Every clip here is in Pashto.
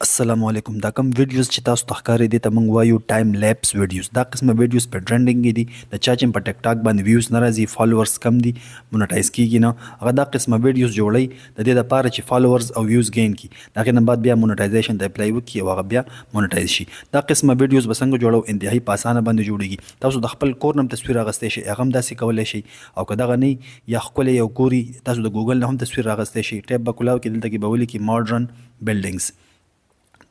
السلام علیکم. دا کوم ویډیوز چې تاسو ته ښکاري دي ته موږ وایو ټایم لیپس ویډیوز. دا قسمه ویډیوز په ټرندینګ دي. د چا چې په ټیک ټاک باندې ویوز نه راځي، فالوورز کم دي، مونټایز کیږي نه، هغه دا قسمه ویډیوز جوړي د دې لپاره چې فالوورز او ویوز گین کی. دا غي نه بعد بیا مونټایزیشن ته اپلای وکړي او هغه بیا مونټایز شي. دا قسمه ویډیوز به څنګه جوړو؟ انتهایی په اسانه باندې جوړیږي. تاسو د خپل کور نم تصویر راغستې شي، هغه هم داسې کولای شي. او که دغه نه یا خپل یو کوري تاسو د ګوګل نه هم تصویر راغستې شي. ټیب به کلاو کې دلته کې به ولیکي ماډرن بلډینګز.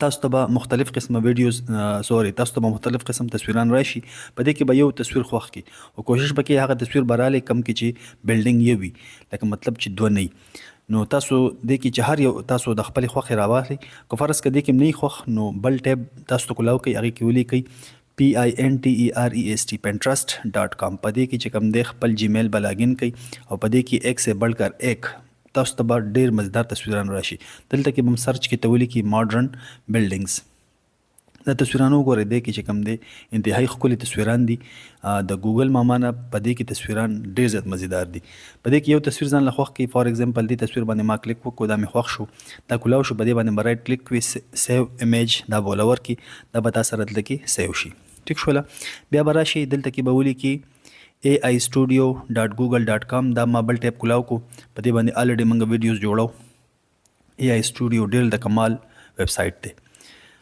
تاسو ته به مختلف قسمه ویډیوز تاسو ته به مختلف قسم تصویران راشي. په دې کې به یو تصویر خوښ کی او کوشش وکړئ هغه تصویر براله کم کې چې بلډینګ یې وي، لکه مطلب چې دوه نه. نو تاسو د کې چې هر یو تاسو د خپل خوښ راوالي. کو فرض کړئ کې نه خوښ، نو بل ټیب تاسو ته کلاو کوي، هغه کې ولیکي PINTEREST pinterest.com. په دې کې چې کوم د خپل جیمیل بلاګین کوي او په دې کې ایک سے بڑھ کر ایک تاسو ته به ډیر مزدار تصویران راشي. دلته کې بم سرچ کې تولی کې ماډرن بلډینګز. دا تصویران وګورئ، دې کې چې کوم دی انتهایی ښکلي تصویران دي. د ګوګل ماما نه په دې کې تصویران ډیر زیات مزیدار دي. په دې کې یو تصویر ځان له خوښ کی، فار ایگزامپل دې تصویر باندې ما کلیک وکړو، دا مې خوښ شو، دا کولاو شو، په دې باندې رائټ کلیک کوي، سیو ایمیج، دا بولور کی، دا به تاسو سره دلته کې سیو شي. ټیک شوله. بیا به راشي دلته کې به ولیکي AI studio.google.com. دا ما بل ټیپ کلاو کو، په دې باندې الریډي موږ ویډیوز جوړو. AI studio ډیر د کمال ویب سایټ دی.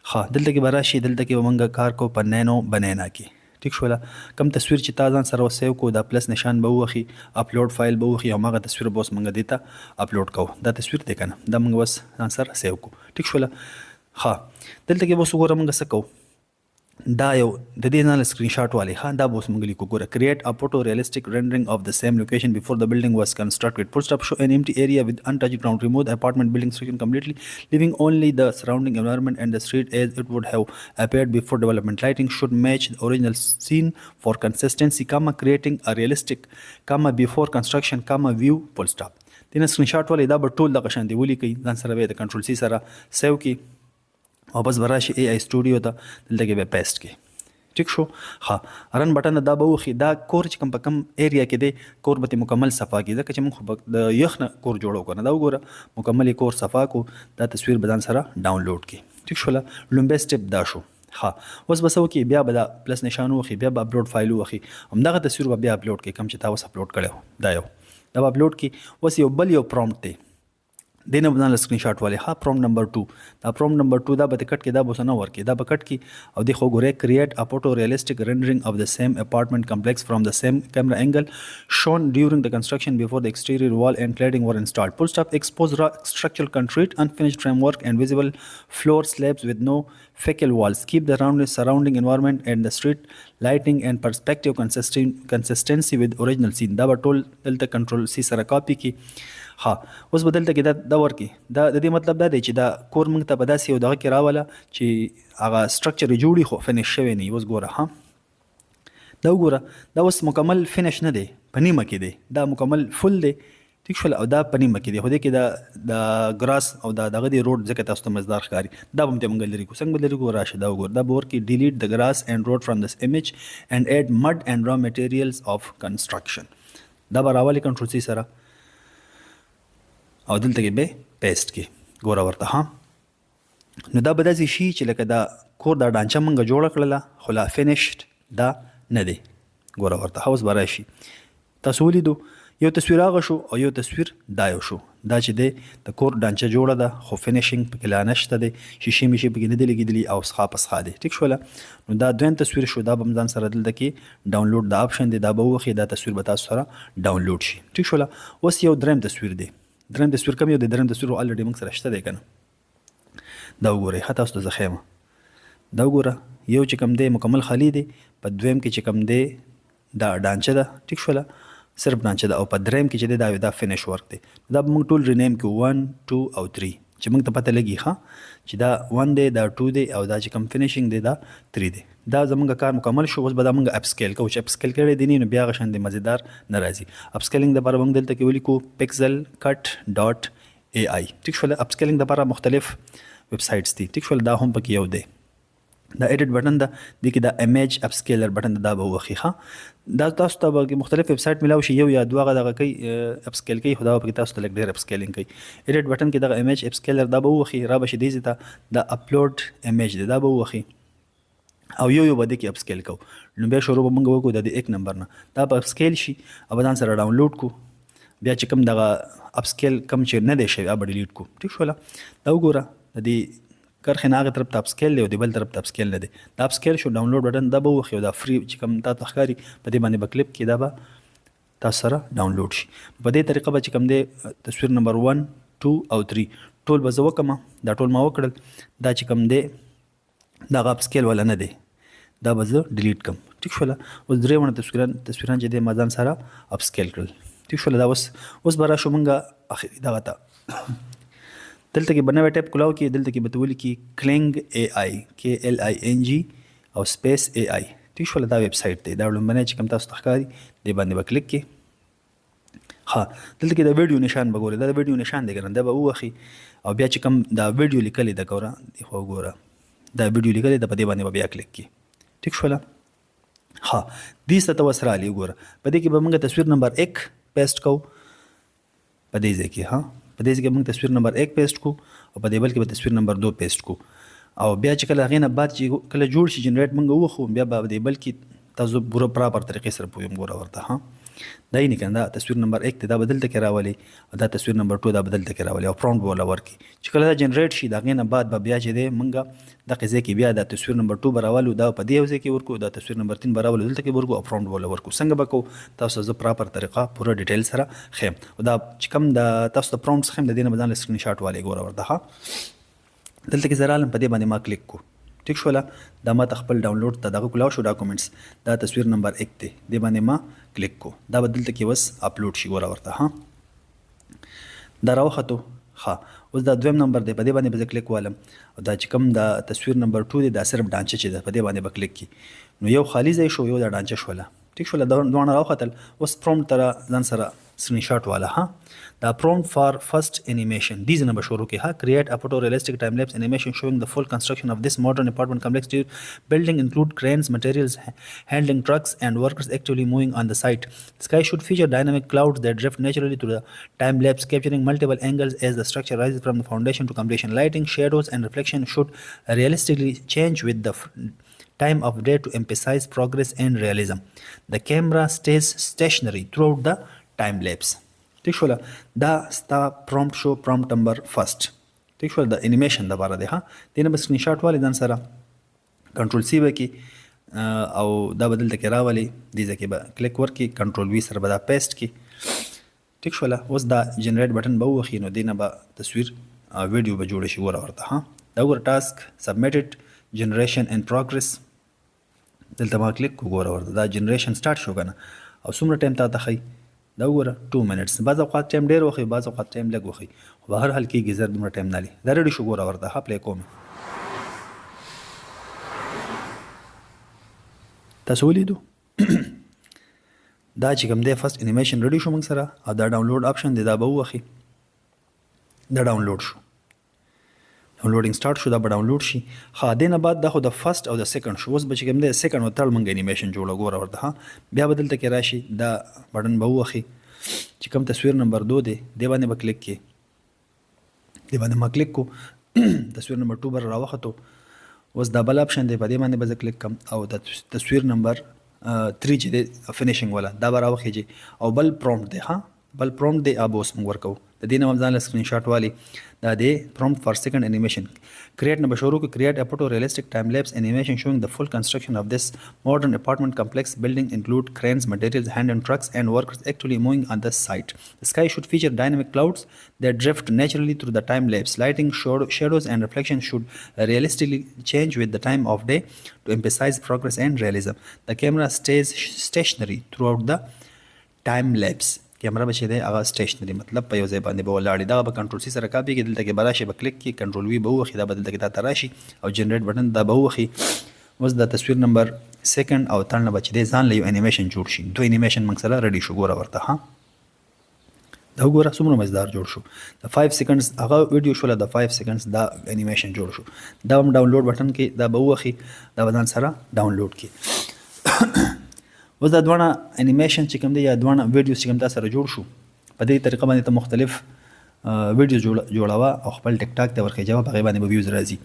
ښه، دلته کې به راشي، دلته کې به موږ کار کو په نینو بنینا کې. ټیک شوله. کم تصویر چې تا ځان سره سیو کو، دا پلس نشان به وخی، اپلوډ فایل به وخی، هماغه تصویر به اوس موږ دیتا اپلوډ کو. دا تصویر دی کنه، دا موږ بس ځان سره سیو کو. ټیک شوله. ښه، دلته کې به وګورم موږ څه کوو. دا یو د دې نه سکرین شاټ والی. دا به اوس موږ لیکو. ګوره، create a photo realistic rendering of the same location before the building was constructed. Full stop. Show an empty area with untouched ground. Remove the apartment building section completely, leaving only the surrounding environment and the street as it would have appeared before development. Lighting should match the original scene for consistency, creating a realistic, before construction, view, full stop. دینه سکرین شاټ والی دا به ټول دغه شان دی ولیکئ، ځان سره به د کنټرول سی سره سیو کی او بس براشي AI studio ته دلته کې به پیسټ کې. ټیک شو. ښه، رن بټن دا به وخی. دا کور چې په کم ایریا کې دی، کور به مکمل صفا کی، ځکه چې موږ د یخ نه کور جوړو کنه. دا وګوره مکمل کور صفا کو، دا تصویر به ځان سره ډاونلوډ کی. ټیک شو. لومبه سټپ دا شو. ښه، اوس بس وکي، بیا به دا پلس نشان وخی، بیا به اپلوډ فایل وخی، همدغه تصویر به بیا اپلوډ کی، کم چې تاسو اپلوډ کړو دا یو دا به اپلوډ کی. اوس یو بل یو پرومپټ دی، دینه بدل سکرین شاټ والی. پرومپټ نمبر 2. دا پرومپټ نمبر 2 دا به کټ کې، دا به نه ورکی، دا به کټ کې او د خو ګوره create a photo realistic rendering of the same apartment complex from the same camera angle shown during the construction before the exterior wall and cladding were installed. Full stop. Expose raw structural concrete, unfinished framework and visible floor slabs with no fecal walls. Keep the surrounding environment and the street lighting and perspective consistency with original scene. دا به ټول دلته کنټرول سی سره کاپی کی. اوس بدل ته کې دا ورکی. دا د دې مطلب دا دی چې دا کور موږ ته په داسې یو دغه کې راوله چې هغه سټرکچر جوړي خو فینش شوی نه. اوس ګوره، دا وګوره، دا اوس مکمل فینش نه دی، په نیمه کې دی، دا مکمل فل دی. ټیک شول. او دا په نیمه کې دی، خو دې کې د ګراس او دا دغه دی روډ ځکه تاسو ته مزدار ښکاري. دا به هم ته موږ لري کو، څنګه به لري کو راشه. دا وګوره، دا به ورکی delete the grass and road from this image and add mud and raw materials of construction. دا به راولي کنټرول سی سره او دلته کې به پیسټ کې. ګوره ورته نو دا به داسې شي چې لکه دا کور دا ډانچه موږ جوړه کړله، خو لا فینشډ دا نه دی. ګوره ورته اوس به راشي، تاسو ولیدو یو تصویر هغه شو او یو تصویر دا یو شو. دا چې دی د کور ډانچه جوړه ده، خو فینشینګ پکې لا نشته دی، شیشې میشې پکې نه دی لګېدلي او څخه پسخه دی. ټیک شوله. نو دا دویم تصویر شو، دا به ځان سره دلته کې ډاونلوډ دا آپشن دی، دا به وخی، دا تصویر به تاسو سره ډاونلوډ شي. ټیک شوله. اوس یو دریم تصویر دی. دریم تصویر کم یو دی، دریم تصویر الریډي موږ سره شته دی کنه. دا وګورئ، تاسو ته زه ښیم. دا وګوره، یو چې کوم دی مکمل خالی دی، په دویم کې چې کوم دی دا ډانچه ده. ټیک شوله، صرف ډانچه ده. او په دریم کې چې دی دا فینش ورک دی. دا به موږ ټول رینیم کړو 1 2 او 3 چې موږ ته پته لګي چې دا 1 دی، دا 2 دی او دا چې کوم فینیشینګ دی دا 3 دی. دا زمونږ کار مکمل شو. اوس به دا موږ اپ سکیل کوو، چې اپ سکیل کړی دی نو بیا هغه شان دی مزیدار نه راځي. اپ سکیلینګ دپاره موږ دلته کې ولیکو pixel cut.ai. ټیک شوله. اپ سکیلینګ دپاره مختلف ویب سایټس دي. ټیک شوله. دا هم پکې یو دی. دا ایډیټ بټن ده د کې دا امیج اپ سکیلر بټن دا به وخی ښه دا تاسو ته به مختلف ویب سټ ملاوي شي یو یا دوه دغه کوي اپ سکیل کوي خدا په تاسو ته لګ ډیر اپ سکیلینګ کوي ایډیټ بټن کې دغه امیج اپ سکیلر دا به وخی را به شي دیزه دا اپلوډ امیج دا به وخی او یو بده کې اپ سکیل کو نو بیا شروع به موږ وکړو د 1 نمبر نه دا په اپ سکیل شي او ځان سره ډاونلوډ کو بیا چې کوم دغه اپ سکیل کم چې نه دی شوی اب ډیلیټ کو ٹھیک شو دا وګوره د دې کرخه ناغه طرف ته اپ سکیل دی او د بل طرف ته اپ سکیل نه دی دا اپ سکیل شو ډاونلوډ بټن دا به وخی دا فری چې کوم تاسو ښکاری په دې باندې بکلیپ کې دا به تاسو سره ډاونلوډ شي په دې طریقه به چې کوم دی تصویر نمبر 1 2 او 3 ټول به زه وکم دا ټول ما وکړل دا چې کوم دی دا اپ سکیل ولا نه دی دا به زه ډیلیټ کم ټیک شو اوس درې ونه تصویران چې د مازان سره اپ سکیل کړل ټیک شو دا اوس برا شو مونږه اخري دغه ته دلته کې بنوي ټیپ کلاو کې دلته کې بتول کې کلینګ اي اي کې ال اي ان جي او سپیس اي اي ټیک شو دا ویب سټ دی دا ولومبنه چې کوم تاسو تخکاری دی باندې وکلیک کې ها دلته کې دا ویډیو نشان بګورئ دا ویډیو نشان دی ګران دا به وخی او بیا چې کوم دا ویډیو لیکل دی ګوره دی خو ګوره دا ویډیو لیکل دی په دې باندې بیا کلیک کې ټیک شو ها دې ست وسره علی ګوره په دې کې به موږ تصویر نمبر 1 پیسټ کو په دې ځای کې ها په دې ځای کې موږ تصویر نمبر 1 پیسټ کو او په دې بل کې به تصویر نمبر 2 پیسټ کو او بیا چې کله هغه نه بعد چې کله جوړ شي جنریټ موږ وخو بیا به دې بل کې تاسو پوره پراپر طریقې سره پویم ګوره ورته ها دا یې نه کنده تصویر نمبر 1 ته دا بدلته کې راولي او دا تصویر نمبر 2 دا بدلته کې راولي او پرومپټ بوله ورکی چې کله دا جنریټ شي دا غینه بعد به بیا چې دې منګه د قضې کې بیا دا تصویر نمبر 2 براولو دا په دې وځي کې ورکو دا تصویر نمبر 3 براولو دلته کې ورکو او پرومپټ بوله ورکو څنګه بکو تاسو زه پراپر طریقه پوره ډیټیل سره خیم او دا چې کوم دا تاسو ته پرومپټس خیم د دې نه بدل سکرین شاټ والی ګوره ورته ها دلته کې زرالم په دې باندې ما کلیک کو ټیک شو دا ما خپل ډاونلوډ ته دغه کلاو شو ډاکومېنټس دا تصویر نمبر 1 دی د باندې ما کلیک کو دا بدلته کې وس اپلوډ شي ګوره ورته ها دا راوخته ها اوس دا دویم نمبر دی په دې باندې به کلیک والم او دا چې کوم دا تصویر نمبر 2 دی دا صرف ډانچه چې ده په دې باندې به کلیک کی نو یو خالی ځای شو یو دا ډانچه شوله ټیک شو دا دوه راوختل اوس پرومپټ تر ځان سره سکرین شاټ والا ها دا prompt for first animation these number شروع کی ها create a photorealistic time lapse animation showing the full construction of this modern apartment complex building include cranes materials handling trucks and workers actively moving on the site sky should feature dynamic clouds that drift naturally through the time lapse capturing multiple angles as the structure rises from the foundation to completion lighting shadows and reflection should realistically change with the time of day to emphasize progress and realism the camera stays stationary throughout the time lapse ٹھیک شو دا ستا پرومپټ شو پرومپټ نمبر فرست ٹھیک شو د انیمیشن د باره دی ها دینه بس سکرین شاټ والی ځان سره کنټرول سی وکي او دا بدلته کې راولي دې ځکه به کلیک ورکي کنټرول وی سره به دا پیسټ کی ټیک شو اوس دا جنریټ بټن به وخی نو دینه به تصویر ویډیو به جوړ شي ګوره ورته ها دا ګوره ټاسک سبمیټډ جنریشن ان پروګرس دلته ما کلیک کو ګوره ورته دا جنریشن سٹارټ شو کنه او څومره ټایم تا ته خی دا وګوره 2 منټس بعض اوقات ټایم ډیر وخی بعض اوقات ټایم لږ وخی خو به هر حال کې زر دومره ټایم نه لري دا ریډي شو ګوره ورته ها پلی کوم تاسو ولیدو دا چې کوم دی فرست انیمیشن ریډي شو موږ سره او دا ډاونلوډ اپشن دی دا به وخی دا ډاونلوډ شو ډاونلوډینګ سٹارټ شو دا به ډاونلوډ شي ها دینه بعد دا خو د فرست او د سیکنډ شو اوس به چې کوم دی سیکنډ او تھرډ منګ انیمیشن جوړو ګوره ورته ها بیا بدلته کې راشي دا بټن به وخی چې کوم تصویر نمبر 2 دی دی باندې به کلیک کی دی باندې ما کلیک کو تصویر نمبر 2 بر راوخته اوس دا بل اپشن دی په دې باندې به کلیک کم او د تصویر نمبر 3 چې دی فینیشینګ والا دا به راوخیږي او بل پرومپټ دی ها بل پرومپټ دی اب اوس موږ ورکو د دې نوم ځان سکرین شاټ والی دا دی prompt for second animation create نه بشورو کې create a photorealistic time lapse animation showing the full construction of this modern apartment complex building include cranes materials hand and trucks and workers actually moving on the site the sky should feature dynamic clouds that drift naturally through the time lapse lighting shadows and reflections should realistically change with the time of day to emphasize progress and realism the camera stays stationary throughout the time lapse کیمرا به چې دی هغه سټیشنري مطلب په یو ځای باندې به ولاړې دا به کنټرول سی سره کاپي کې دلته کې به راشي به کلیک کی کنټرول وی به وخی دا به دلته کې تا ته راشي او جنریټ بټن دا به وخی اوس د تصویر نمبر سیکنډ او تھرډ نه به چې دی ځان له یو انیمیشن جوړ شي دوه انیمیشن موږ سره ریډي شو ګوره ورته ها دا وګوره څومره مزدار جوړ شو د 5 سیکنډز هغه ویډیو شوله د 5 سیکنډز دا انیمیشن جوړ شو دا هم ډاونلوډ بټن کې دا به وخی دا بدن سره ډاونلوډ کې اوس دا دوه انیمیشن چې کوم دی یا دوه ویډیوز چې کوم دا سره جوړ شو په دې طریقه باندې ته مختلف ویډیو جوړاوه او خپل ټیک ټاک ته ورخې جواب هغه باندې به ویوز راځي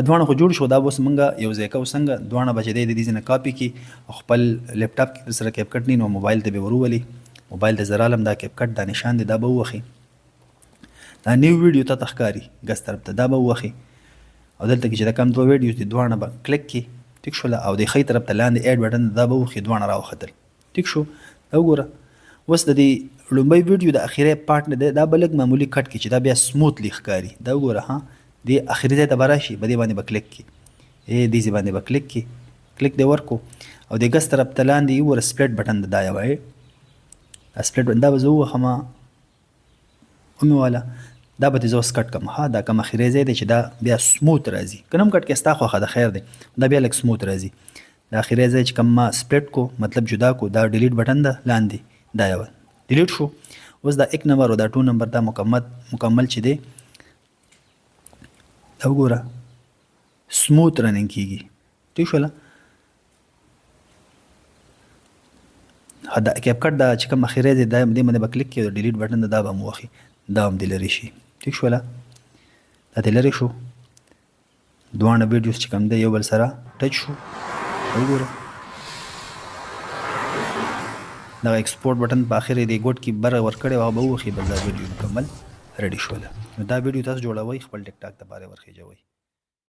دوه خو جوړ شو دا اوس مونږه یو ځای کو څنګه دوه بچې د دې نه کاپی کی خپل لپټاپ کې سره کیپ کټ نو موبایل ته به ورولي موبایل ته زرالم دا کیپ کټ دا نشان دی دا به وخی دا نیو ویډیو ته تخکاری ګس طرف ته دا به وخی او دلته کې چې دا کم دوه ویډیوز دي دوه به کلیک کی ټیک شو او د خې طرف ته لاندې اډ بټن دا به وخی دوه راوختل ټیک شو دا وګوره وس د دې لومبۍ ویډیو د اخیری پارت نه دا بلګ معمولی کټ کی چې دا بیا سموثلی ښکاری دا وګوره ها د اخیری ځای ته براشي بده باندې بکلیک کی دې باندې بکلیک کی کلیک دی ورکو او د ګس طرف ته لاندې یو سپلیټ بټن دا یوای سپلیټ دا به زه وخما والا دا به زه سکټ کم ها دا کوم اخیری ځای دی چې دا بیا سموث راځي کنم کټ کې ستا خو د خیر دی دا بیا لک سموث راځي دا اخیری ځای چې کوم سپلیټ کو مطلب جدا کو دا ډیلیټ بټن دا لاندې دا یو ډیلیټ شو اوس دا 1 نمبر او دا 2 نمبر دا مکمل چې دی دا وګوره سموث رننګ کیږي ټیک شو دا کیپ کټ دا چې کوم اخیری دی دا دې باندې بکلیک کړئ ډیلیټ بټن دا به مو وخی دا هم د لری شي ټیک شو دا د لری شو دوه ویډیوز چې کوم دی یو بل سره ټچ شو وګوره دا ایکسپورټ بټن په اخر دی ګوټ کې بر ور کړی او به وخی بل دا ویډیو مکمل ریډي شول دا ویډیو تاسو جوړوي خپل ټیک ټاک ته باره ورخې جوړوي